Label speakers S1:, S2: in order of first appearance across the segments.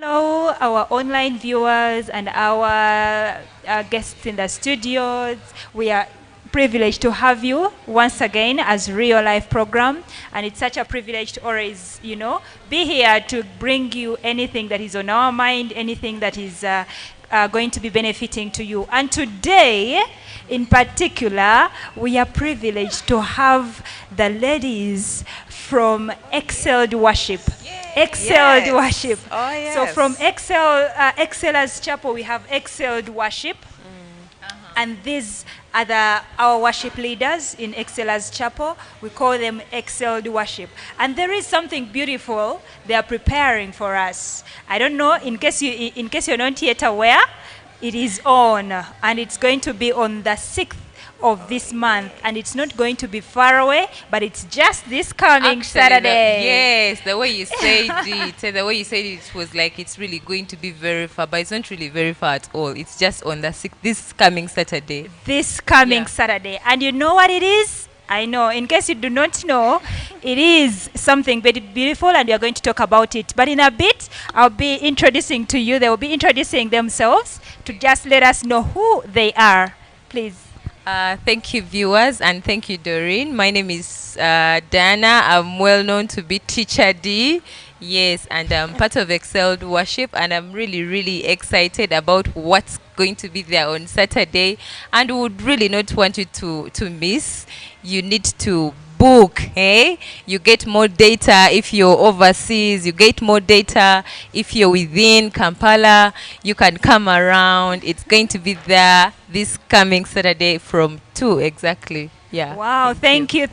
S1: Hello, our online viewers and our guests in the studios. We are privileged to have you once again as real life program, and it's such a privilege to always, be here to bring you anything that is on our mind, anything that is going to be benefiting to you. And today, in particular, we are privileged to have the ladies from Excelled Worship. Excelled Worship.
S2: Oh, yes.
S1: So from Excellers Chapel, we have Excelled Worship. And these are our worship leaders in Excellers Chapel. We call them Excelled Worship. And there is something beautiful they are preparing for us. I don't know, in case you're not yet aware, it is on. And it's going to be on the 6th of this month, and it's not going to be far away, but it's just this coming Saturday.
S2: Yes, the way you said it was like it's really going to be very far, but it's not really very far at all. It's just on the 6th, this coming Saturday.
S1: This coming Saturday. And you know what it is? I know. In case you do not know, it is something very beautiful, and we are going to talk about it. But in a bit, I'll be introducing to you. They will be introducing themselves to just let us know who they are. Please.
S2: Thank you, viewers, and thank you, Doreen. My name is Dana. I'm well known to be Teacher D. Yes, and I'm part of Excelled Worship, and I'm really, really excited about what's going to be there on Saturday, and would really not want you to miss. You need to book, You get more data if you're overseas. You get more data if you're within Kampala. You can come around. It's going to be there this coming Saturday from 2 exactly. Yeah.
S1: Wow, thank you.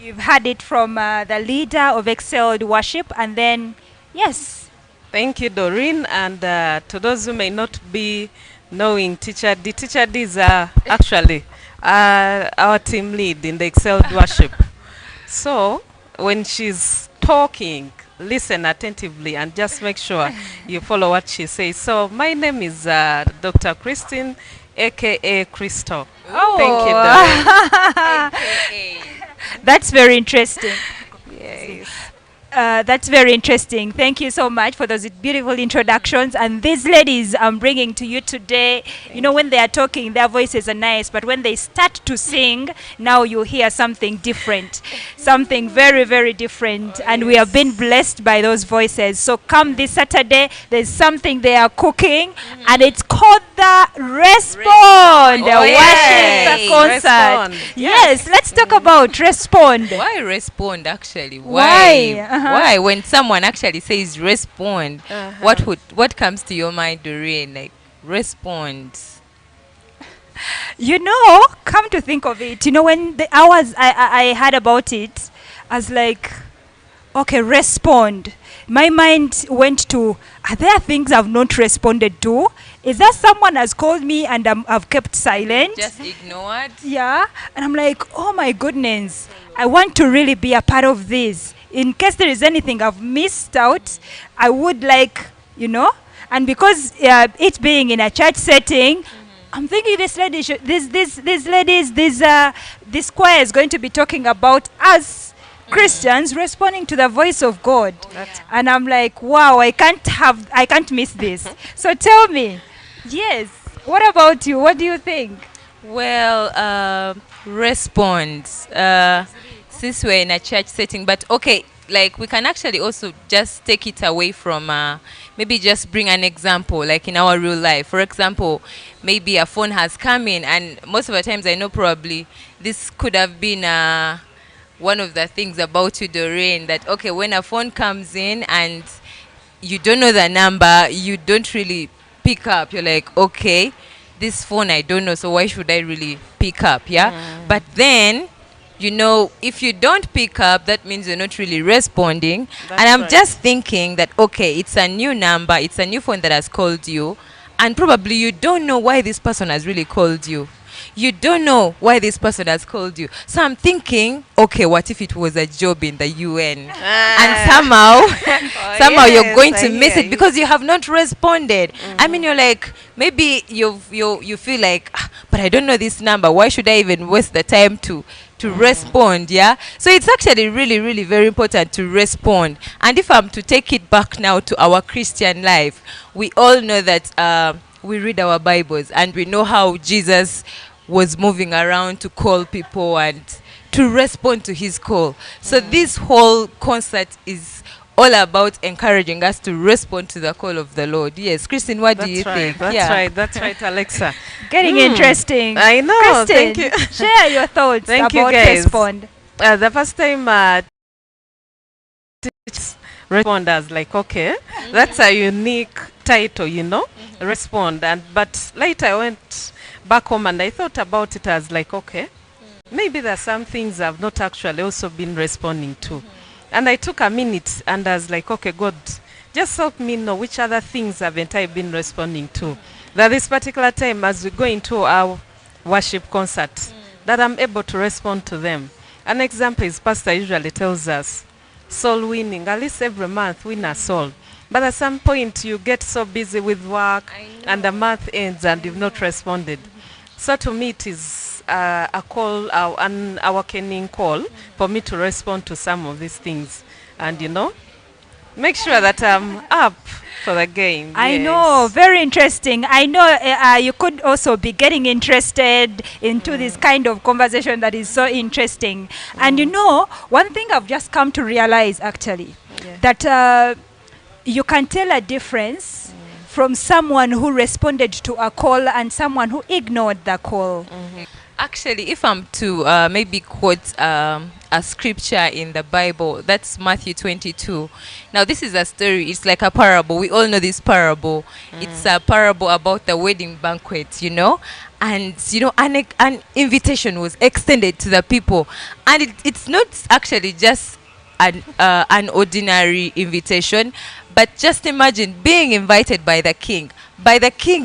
S1: You've had it from the leader of Excelled Worship, and then, yes.
S3: Thank you, Doreen. And to those who may not be knowing Teacher D is actually our team lead in the Excelled Worship. So when she's talking, listen attentively and just make sure you follow what she says. So my name is Dr. Christine, a.k.a. Crystal.
S1: Oh.
S3: Thank you, Doreen.
S1: That's very interesting.
S3: Yes.
S1: That's very interesting. Thank you so much for those beautiful introductions. And these ladies I'm bringing to you today, when they are talking, their voices are nice. But when they start to sing, now you hear something different. Something very, very different. And we have been blessed by those voices. So come this Saturday, there's something they are cooking. And it's called the Respond. Worship concert.
S3: Respond.
S1: Yes, let's talk about Respond.
S2: Why respond, actually?
S1: Why?
S2: Why? When someone actually says respond, what comes to your mind, Doreen? Like, respond.
S1: Come to think of it, when the hours I heard about it, I was like, okay, respond. My mind went to, are there things I've not responded to? Is that someone has called me and I've kept silent?
S2: Just ignored?
S1: Yeah. And I'm like, oh my goodness, I want to really be a part of this. In case there is anything I've missed out, I would like, and because it being in a church setting, I'm thinking this choir is going to be talking about us Christians responding to the voice of God. And I'm like, wow, I can't miss this. So tell me, yes, what about you? What do you think?
S2: Well, respond. Since we're in a church setting, but okay, like we can actually also just take it away from maybe just bring an example, like in our real life. For example, maybe a phone has come in, and most of the times I know probably this could have been one of the things about you, Doreen, that okay, when a phone comes in and you don't know the number, you don't really pick up. You're like, okay, this phone I don't know, so why should I really pick up? But then if you don't pick up, that means you're not really responding. And I'm just thinking that, okay, it's a new number, it's a new phone that has called you, and probably you don't know why this person has really called you. You don't know why this person has called you. So I'm thinking, okay, what if it was a job in the UN? And somehow you're going to miss it because you have not responded. I mean, you're like, maybe you feel like, but I don't know this number. Why should I even waste the time to respond? Yeah. So it's actually really, really very important to respond. And if I'm to take it back now to our Christian life, we all know that we read our Bibles and we know how Jesus was moving around to call people and to respond to his call. So this whole concert is all about encouraging us to respond to the call of the Lord. Yes, Christine, what do you think?
S3: That's right, Alexa.
S1: Getting interesting.
S3: I know.
S1: Christine,
S3: Thank you.
S1: share your thoughts
S3: Thank you,
S1: about
S3: guys.
S1: respond.
S3: The first time responders, like, okay, that's a unique title, respond. But later I went back home and I thought about it as like, okay, maybe there's some things I've not actually also been responding to. And I took a minute and I was like, okay, God, just help me know which other things haven't I been responding to. That this particular time as we go into our worship concert, that I'm able to respond to them. An example is Pastor usually tells us, soul winning, at least every month win a soul. But at some point you get so busy with work and the month ends and you've not responded. So to me it is a call, an awakening call for me to respond to some of these things. And make sure that I'm up for the game.
S1: I know, very interesting. I know you could also be getting interested into this kind of conversation that is so interesting. And one thing I've just come to realize actually, that you can tell a difference from someone who responded to a call and someone who ignored the call.
S2: Actually, if I'm to maybe quote a scripture in the Bible, that's Matthew 22. Now, this is a story. It's like a parable. We all know this parable. It's a parable about the wedding banquet, And, an invitation was extended to the people. And it's not actually just an ordinary invitation, but just imagine being invited by the king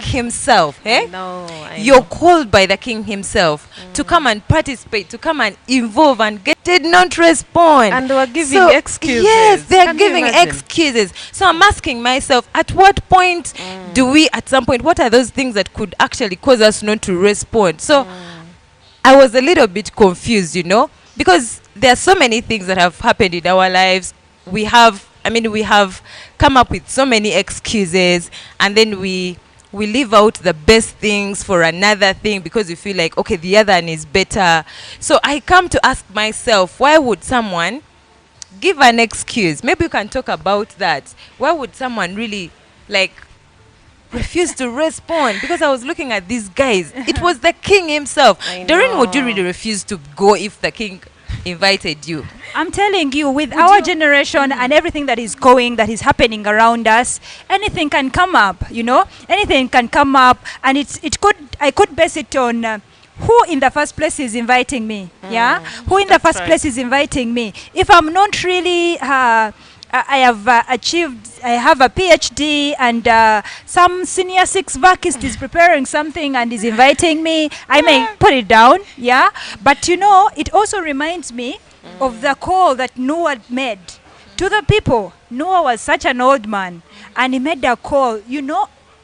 S2: himself.
S3: I know.
S2: You're called by the king himself to come and participate, to come and involve, and did not respond.
S3: And they were giving excuses.
S2: Yes, they are giving excuses. So I'm asking myself, at what point do we, at some point, what are those things that could actually cause us not to respond? So I was a little bit confused, because there are so many things that have happened in our lives. We have come up with so many excuses, and then we leave out the best things for another thing because we feel like, okay, the other one is better. So I come to ask myself, why would someone give an excuse? Maybe you can talk about that. Why would someone really refuse to respond? Because I was looking at these guys. It was the king himself. Doreen, would you really refuse to go if the king invited you?
S1: I'm telling you, with our generation and everything that is happening around us, anything can come up, anything can come up, and I could base it on who in the first place is inviting me. Who in the first place is inviting me? If I'm not really I have a PhD, and some senior six vacist is preparing something and is inviting me, I may put it down, But it also reminds me of the call that Noah made to the people. Noah was such an old man, and he made a call,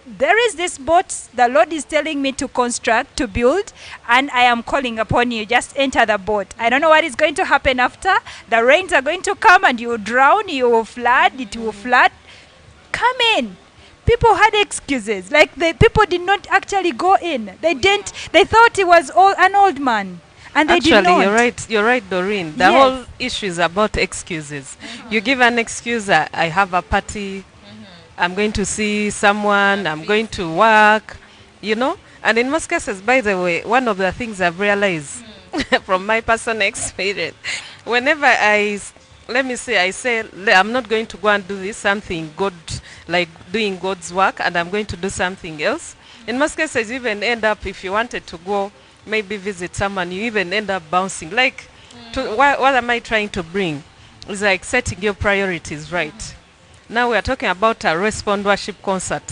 S1: there is this boat the Lord is telling me to construct, to build, and I am calling upon you. Just enter the boat. I don't know what is going to happen after. The rains are going to come and you will drown, you will flood, it will flood. Come in. People had excuses. The people did not actually go in. They didn't. They thought he was an old man. And they did not.
S3: You're right, Doreen. The whole issue is about excuses. You give an excuse, I have a party, I'm going to see someone, I'm going to work, And in most cases, by the way, one of the things I've realized from my personal experience, whenever I say, I'm not going to go and do this, something good, like doing God's work, and I'm going to do something else. In most cases, you even end up, if you wanted to go, maybe visit someone, you even end up bouncing. What am I trying to bring? It's like setting your priorities right. Now we are talking about a Respond Worship concert,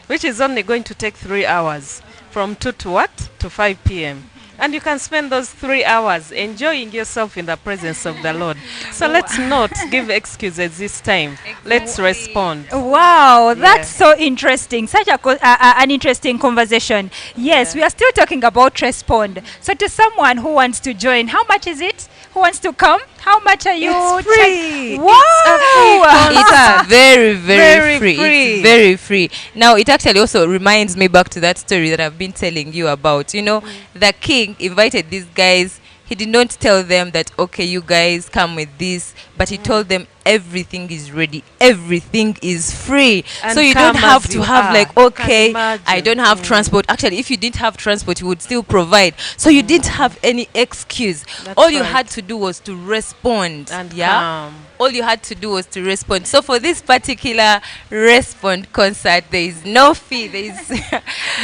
S3: which is only going to take 3 hours, from 2 to 5 p.m. And you can spend those 3 hours enjoying yourself in the presence of the Lord. So let's not give excuses this time. Let's respond.
S1: Wow, that's so interesting. Such an interesting conversation. Yes, we are still talking about respond. So to someone who wants to join, how much is it? Who wants to come? How much are you?
S3: It's free.
S1: Wow.
S2: It's very, very,
S3: Very
S2: free.
S3: free.
S2: It's very free. Now, it actually also reminds me back to that story that I've been telling you about. You know, the king invited these guys. He did not tell them that, okay, you guys come with this, but he told them everything is ready. Everything is free.
S3: And
S2: so you
S3: come
S2: don't have
S3: as
S2: to
S3: you
S2: have
S3: are.
S2: like,
S3: Can
S2: okay,
S3: imagine.
S2: I don't have transport. Actually, if you didn't have transport, you would still provide. So you didn't have any excuse.
S3: That's
S2: All you
S3: right.
S2: had to do was to respond.
S3: And
S2: yeah.
S3: come.
S2: All you had to do was to respond. So for this particular respond concert, there is no fee. There is,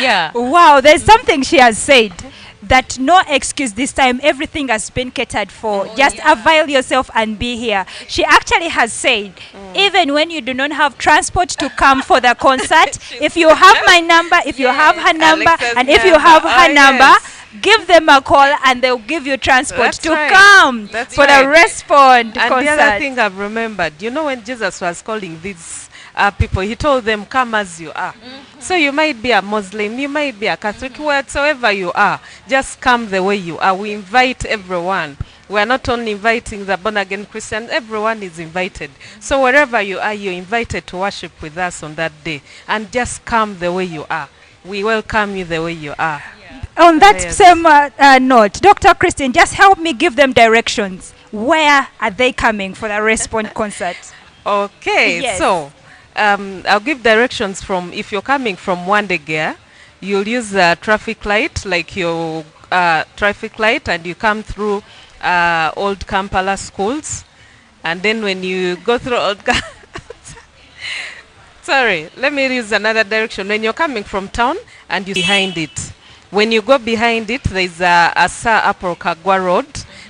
S2: yeah.
S1: Wow, there's something she has said. That no excuse this time, everything has been catered for. Just avail yourself and be here. She actually has said, even when you do not have transport to come for the concert, if you have my number, if you have her number,
S3: Alexa's
S1: and if you
S3: number.
S1: have her
S3: Oh,
S1: number,
S3: yes.
S1: give them a call and they'll give you transport
S3: That's
S1: to
S3: right.
S1: come
S3: That's
S1: for
S3: right.
S1: the respond
S3: And
S1: concert.
S3: the other thing I've remembered, you know, when Jesus was calling these people, he told them, come as you are. So you might be a Muslim, you might be a Catholic, whatsoever you are, just come the way you are. We invite everyone. We are not only inviting the born-again Christians, everyone is invited. So wherever you are, you're invited to worship with us on that day. And just come the way you are. We welcome you the way you are.
S1: On that
S3: Yes.
S1: same note, Dr. Christine, just help me give them directions. Where are they coming for the respond concert?
S3: Okay,
S1: Yes.
S3: so I'll give directions from, if you're coming from Wandegea, you'll use the traffic light, like your traffic light, and you come through Old Kampala schools. And then when you go through sorry, let me use another direction. When you're coming from town and you behind it. When you go behind it, there's a Sir Apple Kagwa Road.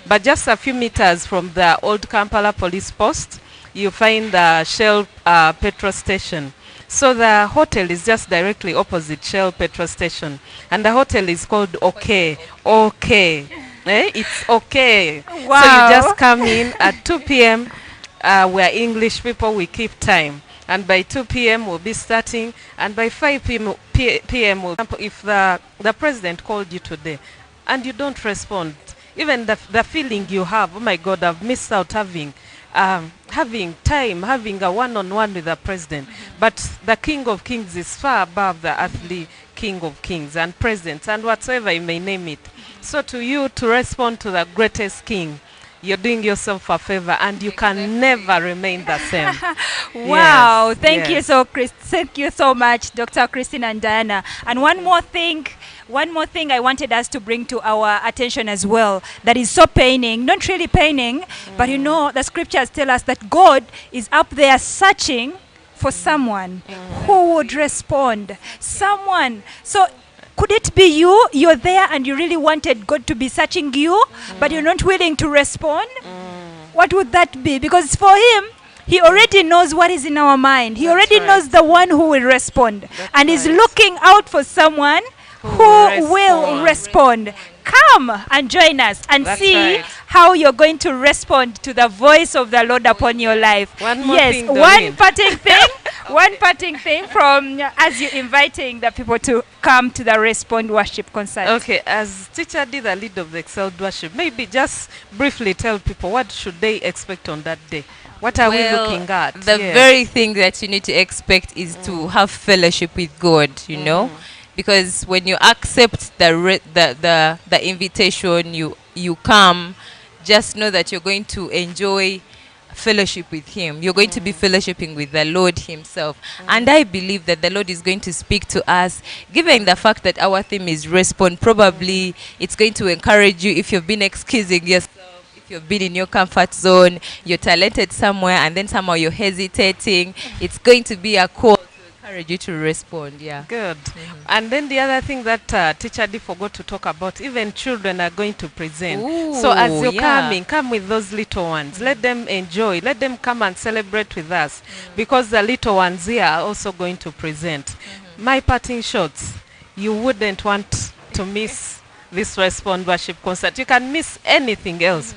S3: But just a few meters from the Old Kampala police post, you find the Shell petrol station. So the hotel is just directly opposite Shell petrol station. And the hotel is called Okay. Okay. It's okay.
S1: Wow.
S3: So you just come in at 2 p.m. We're English people, we keep time. And by 2 p.m. we'll be starting. And by 5 p.m. we'll, if the president called you today and you don't respond, even the feeling you have, oh my God, I've missed out having time, having a one-on-one with the president. But the King of Kings is far above the earthly King of Kings and presidents and whatsoever you may name it. So to you to respond to the greatest King, you're doing yourself a favor and you can never remain the same.
S1: Wow,
S3: Yes,
S1: thank you
S3: yes.
S1: thank you so much, Dr. Christine and Diana. And one more thing I wanted us to bring to our attention as well, that is so paining, not really paining, but you know, the scriptures tell us that God is up there searching for someone who would respond. Someone. So could it be you? You're there and you really wanted God to be searching you, but you're not willing to respond? What would that be? Because for him, he already knows what is in our mind. He
S3: That's
S1: already
S3: right.
S1: knows the one who will respond. And is
S3: right.
S1: looking out for someone who will respond. Come and join us and
S3: That's
S1: see
S3: right.
S1: how you're going to respond to the voice of the Lord upon your life.
S3: One more
S1: yes,
S3: thing,
S1: one
S3: Doreen.
S1: parting thing. One parting thing from as you're inviting the people to come to the Respond Worship concert.
S3: Okay, as teacher did the lead of the Excelled Worship, maybe just briefly tell people what should they expect on that day. What are we looking at?
S2: The
S3: Yes.
S2: very thing that you need to expect is to have fellowship with God, you know, because when you accept the invitation, you come, just know that you're going to enjoy fellowship with him. You're going to be fellowshipping with the Lord himself. And I believe that the Lord is going to speak to us, given the fact that our theme is respond. Probably it's going to encourage you if you've been excusing yourself, if you've been in your comfort zone, you're talented somewhere and then somehow you're hesitating. It's going to be a call to encourage you to respond. Yeah.
S3: Good. And then the other thing that teacher D forgot to talk about, even children are going to present. So as you're coming, come with those little ones. Let them enjoy. Let them come and celebrate with us, because the little ones here are also going to present. My parting shots, you wouldn't want to miss this Respond Worship concert. You can miss anything else